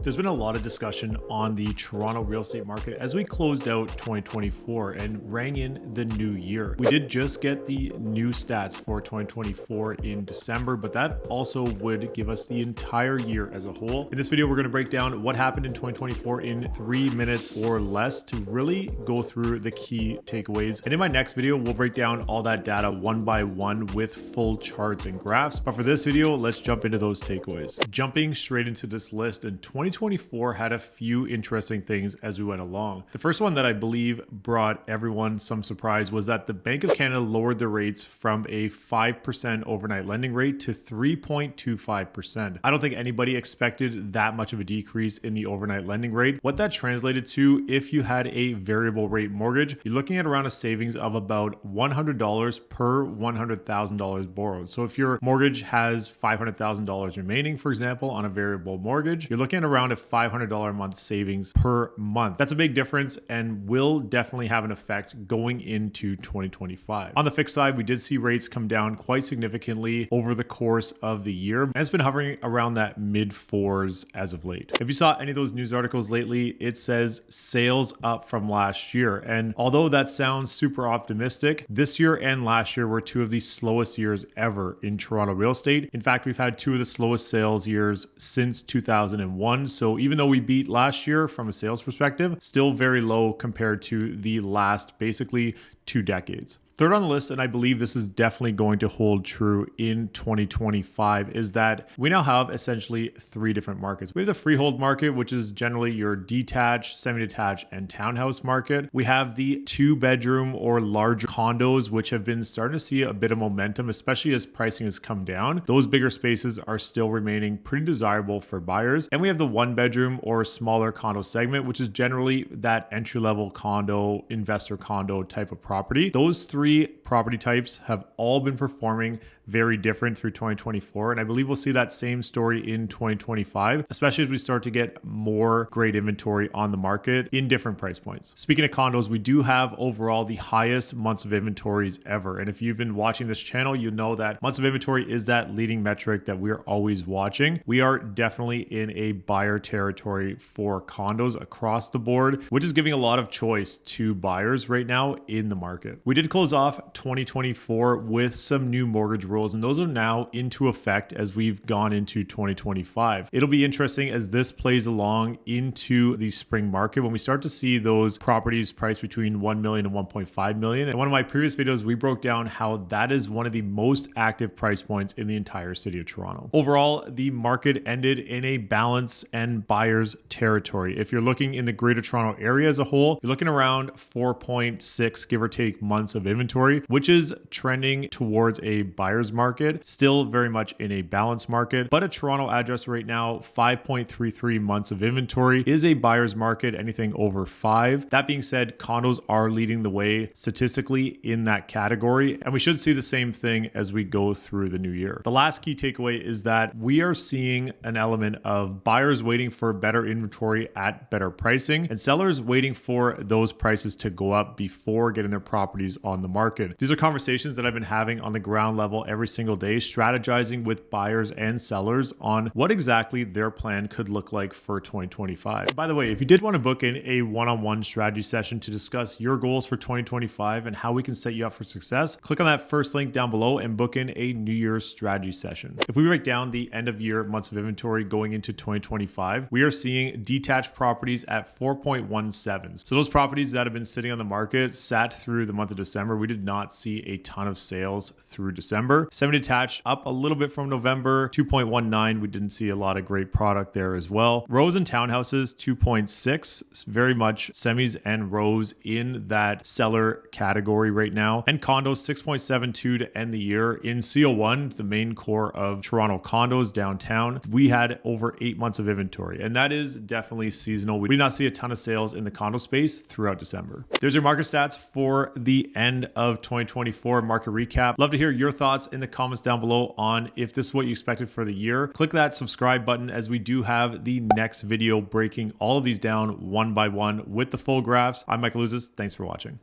There's been a lot of discussion on the Toronto real estate market as we closed out 2024 and rang in the new year. We did just get the new stats for 2024 in December, but that also would give us the entire year as a whole. In this video, we're going to break down what happened in 2024 in 3 minutes or less to really go through the key takeaways. And in my next video, we'll break down all that data one by one with full charts and graphs. But for this video, let's jump into those takeaways. Jumping straight into this list, in 2024 had a few interesting things as we went along. The first one that I believe brought everyone some surprise was that the Bank of Canada lowered the rates from a 5% overnight lending rate to 3.25%. I don't think anybody expected that much of a decrease in the overnight lending rate. What that translated to, if you had a variable rate mortgage, you're looking at around a savings of about $100 per $100,000 borrowed. So if your mortgage has $500,000 remaining, for example, on a variable mortgage, you're looking at around a $500 a month savings per month. That's a big difference and will definitely have an effect going into 2025. On the fixed side, we did see rates come down quite significantly over the course of the year, and it's been hovering around that mid fours as of late. If you saw any of those news articles lately, it says sales up from last year. And although that sounds super optimistic, this year and last year were two of the slowest years ever in Toronto real estate. In fact, we've had two of the slowest sales years since 2001. So even though we beat last year from a sales perspective, still very low compared to the last basically 2 decades. Third on the list, and I believe this is definitely going to hold true in 2025, is that we now have essentially 3 different markets. We have the freehold market, which is generally your detached, semi-detached, and townhouse market. We have the 2-bedroom or larger condos, which have been starting to see a bit of momentum, especially as pricing has come down. Those bigger spaces are still remaining pretty desirable for buyers. And we have the 1-bedroom or smaller condo segment, which is generally that entry-level condo, investor condo type of property. Those 3 property types have all been performing very different through 2024. And I believe we'll see that same story in 2025, especially as we start to get more great inventory on the market in different price points. Speaking of condos, we do have overall the highest months of inventories ever. And if you've been watching this channel, you know that months of inventory is that leading metric that we're always watching. We are definitely in a buyer territory for condos across the board, which is giving a lot of choice to buyers right now in the market. We did close off 2024 with some new mortgage rules, and those are now into effect as we've gone into 2025. It'll be interesting as this plays along into the spring market when we start to see those properties priced between 1 million and 1.5 million. In one of my previous videos, we broke down how that is one of the most active price points in the entire city of Toronto. Overall, the market ended in a balance and buyer's territory. If you're looking in the Greater Toronto area as a whole, you're looking around 4.6 give or take months of inventory, which is trending towards a buyer's market, still very much in a balanced market. But a Toronto address right now, 5.33 months of inventory is a buyer's market, anything over 5. That being said, condos are leading the way statistically in that category, and we should see the same thing as we go through the new year. The last key takeaway is that we are seeing an element of buyers waiting for better inventory at better pricing and sellers waiting for those prices to go up before getting their properties on the market. These are conversations that I've been having on the ground level every single day, strategizing with buyers and sellers on what exactly their plan could look like for 2025. By the way, if you did want to book in a one-on-one strategy session to discuss your goals for 2025 and how we can set you up for success, click on that first link down below and book in a New Year's strategy session. If we break down the end of year months of inventory going into 2025, we are seeing detached properties at 4.17. So those properties that have been sitting on the market sat through the month of December. We did not see a ton of sales through December. Semi-detached up a little bit from November, 2.19. We didn't see a lot of great product there as well. Rows and townhouses, 2.6. Very much semis and rows in that seller category right now. And condos, 6.72 to end the year. In CO1, the main core of Toronto condos downtown, we had over 8 months of inventory. And that is definitely seasonal. We did not see a ton of sales in the condo space throughout December. There's your market stats for the end of 2024 market recap. Love to hear your thoughts in the comments down below on if this is what you expected for the year. Click that subscribe button as we do have the next video breaking all of these down one by one with the full graphs. I'm Michael Ouzas. Thanks for watching.